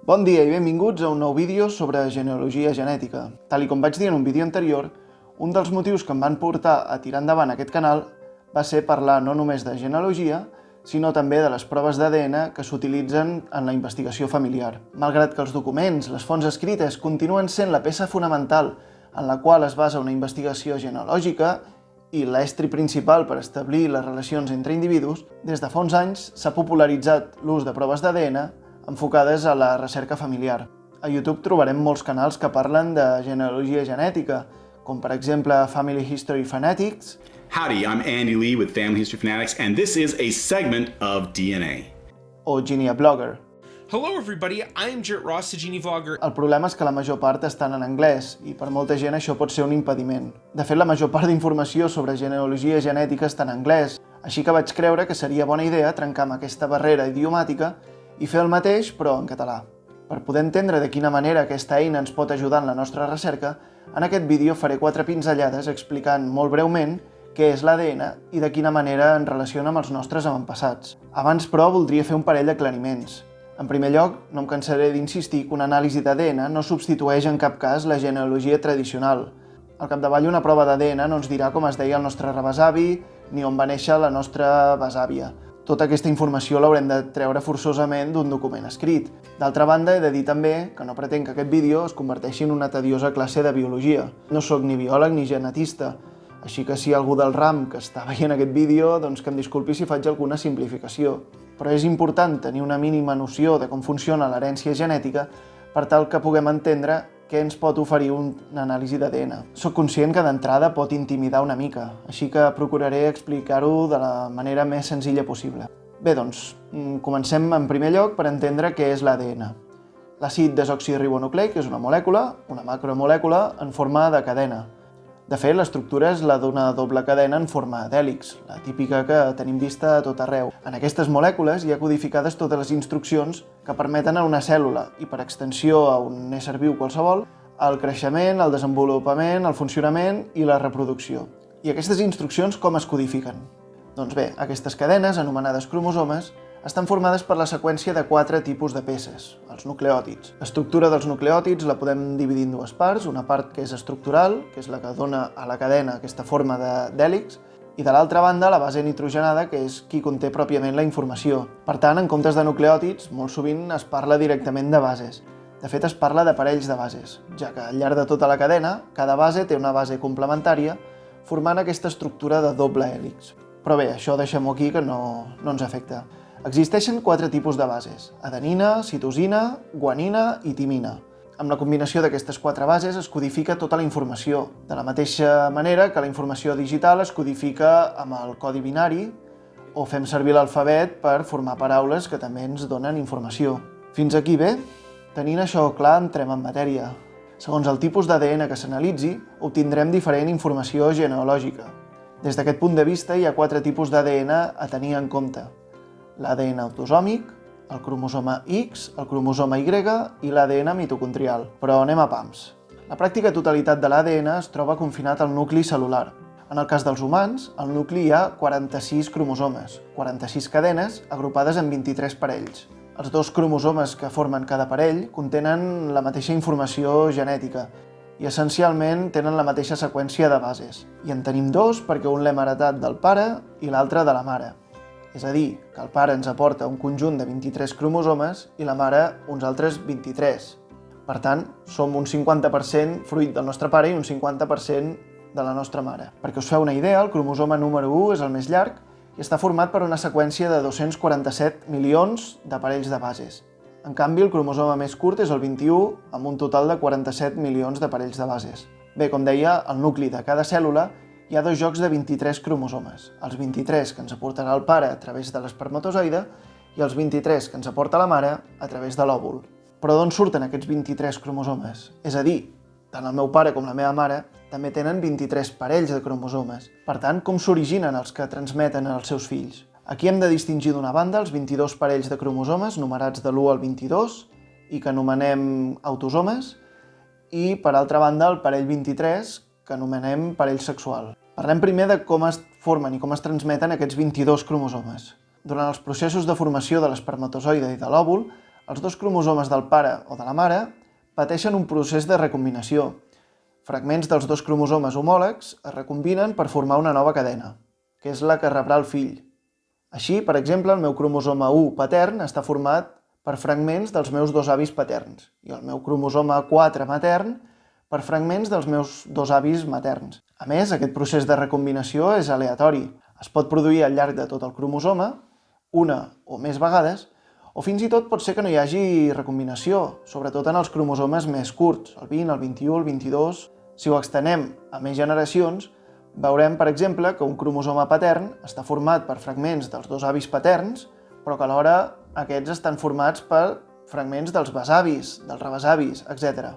Bon dia i benvinguts a un nou vídeo sobre genealogia genètica. Tal com vaig dir en un vídeo anterior, un dels motius que em van portar a tirar endavant aquest canal va ser parlar no només de genealogia, sinó també de les proves d'ADN que s'utilitzen en la investigació familiar. Malgrat que els documents, les fonts escrites, continuen sent la peça fonamental en la qual es basa una investigació genealògica i l'estri principal per establir les relacions entre individus, des de fa uns anys s'ha popularitzat l'ús de proves d'ADN enfocades a la recerca familiar. A YouTube trobarem molts canals que parlen de genealogia genètica, com per exemple Family History Fanatics. Howdy, I'm Andy Lee with Family History Fanatics, and this is a segment of DNA. O Genia Blogger. Hello everybody, I'm Jarrett Ross, the Genie Vlogger. El problema és que la major part estan en anglès i per molta gent això pot ser un impediment. De fet, la major part d'informació sobre genealogia genètica està en anglès, així que vaig creure que seria bona idea trencar amb aquesta barrera idiomàtica i fer el mateix, però en català. Per poder entendre de quina manera aquesta eina ens pot ajudar en la nostra recerca, en aquest vídeo faré 4 pinzellades explicant molt breument què és l'ADN i de quina manera ens relaciona amb els nostres avantpassats. Abans, però, voldria fer un parell d'aclariments. En primer lloc, no em cansaré d'insistir que una anàlisi d'ADN no substitueix en cap cas la genealogia tradicional. Al capdavall, una prova d'ADN no ens dirà com es deia el nostre rebesavi ni on va néixer la nostra besàvia. Tota aquesta informació l'haurem de treure forçosament d'un document escrit. D'altra banda, he de dir també que no pretenc que aquest vídeo es converteixi en una tediosa classe de biologia. No sóc ni biòleg ni genetista, així que si hi ha algú del RAM que està veient aquest vídeo, doncs que em disculpi si faig alguna simplificació. Però és important tenir una mínima noció de com funciona l'herència genètica per tal que puguem entendre què ens pot oferir una anàlisi d'ADN. Soc conscient que d'entrada pot intimidar una mica, així que procuraré explicar-ho de la manera més senzilla possible. Bé, doncs, comencem en primer lloc per entendre què és l'ADN. L'àcid desoxirribonucleic és una molècula, una macromolècula, en forma de cadena. De fet, l'estructura és la d'una doble cadena en forma d'hèlix, la típica que tenim vista a tot arreu. En aquestes molècules hi ha codificades totes les instruccions que permeten a una cèl·lula, i per extensió a un ésser viu qualsevol, el creixement, el desenvolupament, el funcionament i la reproducció. I aquestes instruccions com es codifiquen? Doncs bé, aquestes cadenes, anomenades cromosomes, estan formades per la seqüència de 4 tipus de peces, els nucleòtids. L'estructura dels nucleòtids la podem dividir en 2 parts, una part que és estructural, que és la que dona a la cadena aquesta forma d'hèlix, i de l'altra banda la base nitrogenada, que és qui conté pròpiament la informació. Per tant, en comptes de nucleòtids, molt sovint es parla directament de bases. De fet, es parla de parells de bases, ja que al llarg de tota la cadena, cada base té una base complementària, formant aquesta estructura de doble hèlix. Però bé, això deixem-ho aquí, que no ens afecta. Existeixen 4 tipus de bases: adenina, citosina, guanina i timina. Amb la combinació d'aquestes 4 bases es codifica tota la informació, de la mateixa manera que la informació digital es codifica amb el codi binari o fem servir l'alfabet per formar paraules que també ens donen informació. Fins aquí bé? Tenint això clar, entrem en matèria. Segons el tipus d'ADN que s'analitzi, obtindrem diferent informació genealògica. Des d'aquest punt de vista, hi ha 4 tipus d'ADN a tenir en compte: l'ADN autosòmic, el cromosoma X, el cromosoma Y i l'ADN mitocondrial. Però anem a pams. La pràctica totalitat de l'ADN es troba confinat al nucli cel·lular. En el cas dels humans, al nucli hi ha 46 cromosomes, 46 cadenes agrupades en 23 parells. Els 2 cromosomes que formen cada parell contenen la mateixa informació genètica i essencialment tenen la mateixa seqüència de bases. I en tenim 2 perquè un l'hem heretat del pare i l'altre de la mare. És a dir, que el pare ens aporta un conjunt de 23 cromosomes i la mare uns altres 23. Per tant, som un 50% fruit del nostre pare i un 50% de la nostra mare. Perquè us feu una idea, el cromosoma número 1 és el més llarg i està format per una seqüència de 247 milions de parells de bases. En canvi, el cromosoma més curt és el 21, amb un total de 47 milions de parells de bases. Bé, com deia, al nucli de cada cèl·lula hi ha 2 jocs de 23 cromosomes, els 23 que ens aportarà el pare a través de l'espermatozoide i els 23 que ens aporta la mare a través de l'òvul. Però d'on surten aquests 23 cromosomes? És a dir, tant el meu pare com la meva mare també tenen 23 parells de cromosomes. Per tant, com s'originen els que transmeten als seus fills? Aquí hem de distingir d'una banda els 22 parells de cromosomes numerats de l'1 al 22 i que anomenem autosomes, i per altra banda el parell 23 que anomenem parell sexual. Parlem primer de com es formen i com es transmeten aquests 22 cromosomes. Durant els processos de formació de l'espermatozoide i de l'òvul, Els dos cromosomes del pare o de la mare pateixen un procés de recombinació. Fragments dels dos cromosomes homòlegs es recombinen per formar una nova cadena, que és la que rebrà el fill. Així, per exemple, el meu cromosoma 1 patern està format per fragments dels meus dos avis paterns i el meu cromosoma 4 matern per fragments dels meus dos avis materns. A més, aquest procés de recombinació és aleatori. Es pot produir al llarg de tot el cromosoma, una o més vegades, o fins i tot pot ser que no hi hagi recombinació, sobretot en els cromosomes més curts, el 20, el 21, el 22... Si ho extenem a més generacions, veurem, per exemple, que un cromosoma patern està format per fragments dels dos avis paterns, però que alhora aquests estan formats per fragments dels besavis, dels rebesavis, etc.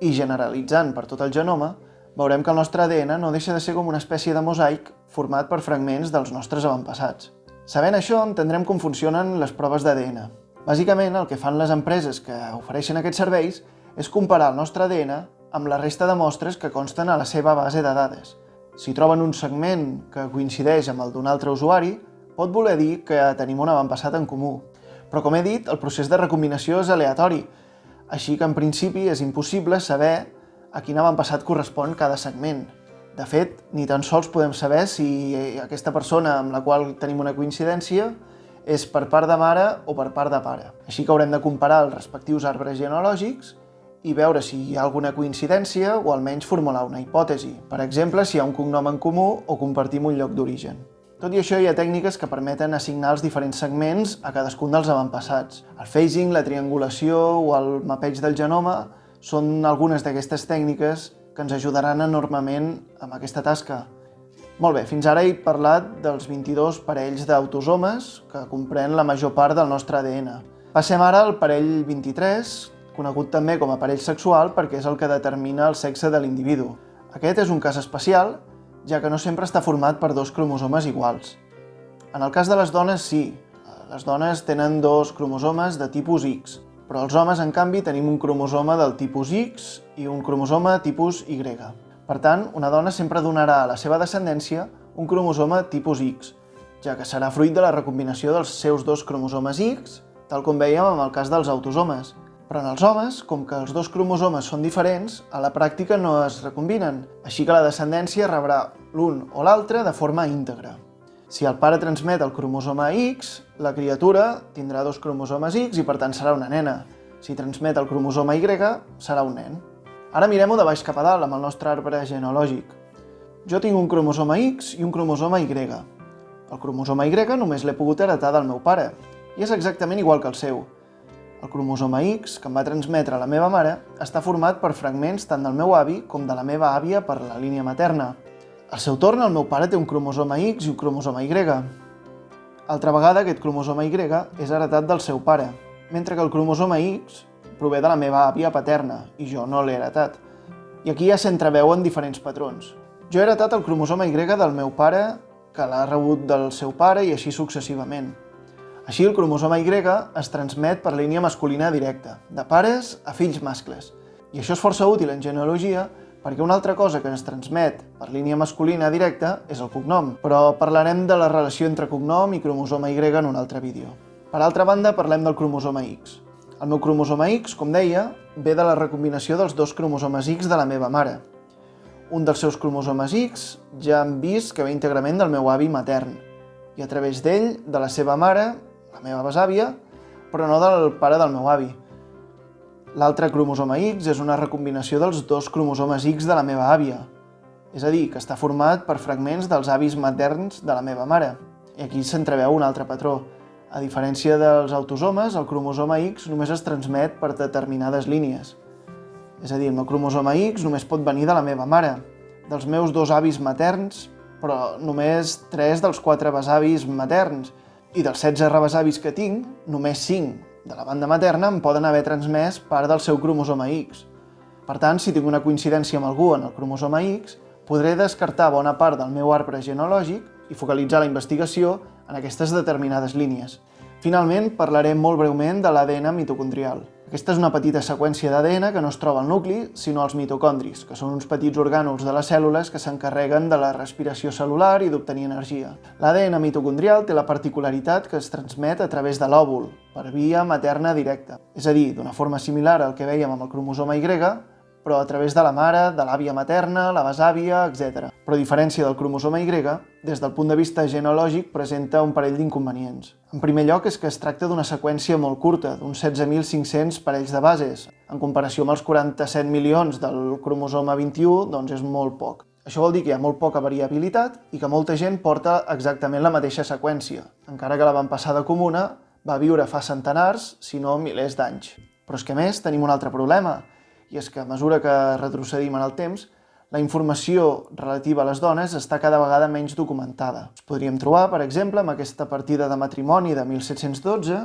I generalitzant per tot el genoma, veurem que el nostre ADN no deixa de ser com una espècie de mosaic format per fragments dels nostres avantpassats. Sabent això, entendrem com funcionen les proves d'ADN. Bàsicament, el que fan les empreses que ofereixen aquests serveis és comparar el nostre ADN amb la resta de mostres que consten a la seva base de dades. Si troben un segment que coincideix amb el d'un altre usuari, pot voler dir que tenim un avantpassat en comú. Però, com he dit, el procés de recombinació és aleatori, així que en principi és impossible saber a quin avantpassat correspon cada segment. De fet, ni tan sols podem saber si aquesta persona amb la qual tenim una coincidència és per part de mare o per part de pare. Així que haurem de comparar els respectius arbres genealògics i veure si hi ha alguna coincidència o almenys formular una hipòtesi. Per exemple, si hi ha un cognom en comú o compartim un lloc d'origen. Tot i això, hi ha tècniques que permeten assignar els diferents segments a cadascun dels avantpassats. El phasing, la triangulació o el mapeig del genoma són algunes d'aquestes tècniques que ens ajudaran enormement amb aquesta tasca. Molt bé, fins ara he parlat dels 22 parells d'autosomes que comprèn la major part del nostre ADN. Passem ara al parell 23, conegut també com a aparell sexual perquè és el que determina el sexe de l'individu. Aquest és un cas especial, ja que no sempre està format per dos cromosomes iguals. En el cas de les dones, sí. Les dones tenen dos cromosomes de tipus X, però els homes, en canvi, tenim un cromosoma del tipus X i un cromosoma tipus Y. Per tant, una dona sempre donarà a la seva descendència un cromosoma tipus X, ja que serà fruit de la recombinació dels seus dos cromosomes X, tal com vèiem en el cas dels autosomes. Però en els homes, com que els dos cromosomes són diferents, a la pràctica no es recombinen, així que la descendència rebrà l'un o l'altre de forma íntegra. Si el pare transmet el cromosoma X, la criatura tindrà dos cromosomes X i per tant serà una nena. Si transmet el cromosoma Y, serà un nen. Ara mirem-ho de baix cap a dalt amb el nostre arbre genealògic. Jo tinc un cromosoma X i un cromosoma Y. El cromosoma Y només l'he pogut heretar del meu pare, i és exactament igual que el seu. El cromosoma X, que em va transmetre la meva mare, està format per fragments tant del meu avi com de la meva àvia per la línia materna. Al seu torn, el meu pare té un cromosoma X i un cromosoma Y. Altra vegada, aquest cromosoma Y és heretat del seu pare, mentre que el cromosoma X prové de la meva àvia paterna, i jo no l'he heretat. I aquí ja s'entreveuen diferents patrons. Jo he heretat el cromosoma Y del meu pare, que l'ha rebut del seu pare i així successivament. Així, el cromosoma Y es transmet per línia masculina directa, de pares a fills mascles. I això és força útil en genealogia perquè una altra cosa que es transmet per línia masculina directa és el cognom, però parlarem de la relació entre cognom i cromosoma Y en un altre vídeo. Per altra banda, parlem del cromosoma X. El meu cromosoma X, com deia, ve de la recombinació dels dos cromosomes X de la meva mare. Un dels seus cromosomes X ja hem vist que ve íntegrament del meu avi matern, i a través d'ell, de la seva mare, la meva besàvia, però no del pare del meu avi. L'altre cromosoma X és una recombinació dels dos cromosomes X de la meva àvia, és a dir, que està format per fragments dels avis materns de la meva mare. I aquí s'entreveu un altre patró. A diferència dels autosomes, el cromosoma X només es transmet per determinades línies. És a dir, el meu cromosoma X només pot venir de la meva mare, dels meus dos avis materns, però només 3 dels 4 besavis materns, i dels 16 rebesavis que tinc, només 5 de la banda materna em poden haver transmès part del seu cromosoma X. Per tant, si tinc una coincidència amb algú en el cromosoma X, podré descartar bona part del meu arbre genealògic i focalitzar la investigació en aquestes determinades línies. Finalment, parlarem molt breument de l'ADN mitocondrial. Aquesta és una petita seqüència d'ADN que no es troba al nucli, sinó als mitocondris, que són uns petits orgànuls de les cèl·lules que s'encarreguen de la respiració cel·lular i d'obtenir energia. L'ADN mitocondrial té la particularitat que es transmet a través de l'òvul, per via materna directa. És a dir, d'una forma similar al que vèiem amb el cromosoma Y, però a través de la mare, de l'àvia materna, la besàvia, etc. Però a diferència del cromosoma Y, des del punt de vista genealògic presenta un parell d'inconvenients. En primer lloc és que es tracta d'una seqüència molt curta, d'uns 16.500 parells de bases. En comparació amb els 47 milions del cromosoma 21, doncs és molt poc. Això vol dir que hi ha molt poca variabilitat i que molta gent porta exactament la mateixa seqüència, encara que l'avantpassada comuna va viure fa centenars, si no milers d'anys. Però és que a més tenim un altre problema, i és que a mesura que retrocedim en el temps, la informació relativa a les dones està cada vegada menys documentada. Ens podríem trobar, per exemple, amb aquesta partida de matrimoni de 1712,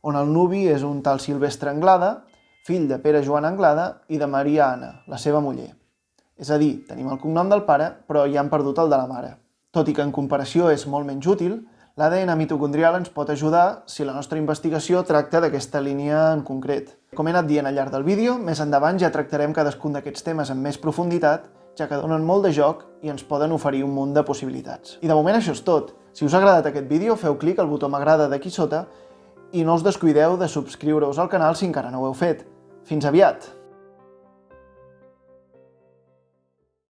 on el nuvi és un tal Silvestre Anglada, fill de Pere Joan Anglada i de Maria Anna, la seva muller. És a dir, tenim el cognom del pare, però ja han perdut el de la mare. Tot i que en comparació és molt menys útil, l'ADN mitocondrial ens pot ajudar si la nostra investigació tracta d'aquesta línia en concret. Com he anat dient al llarg del vídeo, més endavant ja tractarem cadascun d'aquests temes amb més profunditat, ja que donen molt de joc i ens poden oferir un munt de possibilitats. I de moment això és tot. Si us ha agradat aquest vídeo, feu clic al botó m'agrada d'aquí sota i no us descuideu de subscriure-us al canal si encara no ho heu fet. Fins aviat!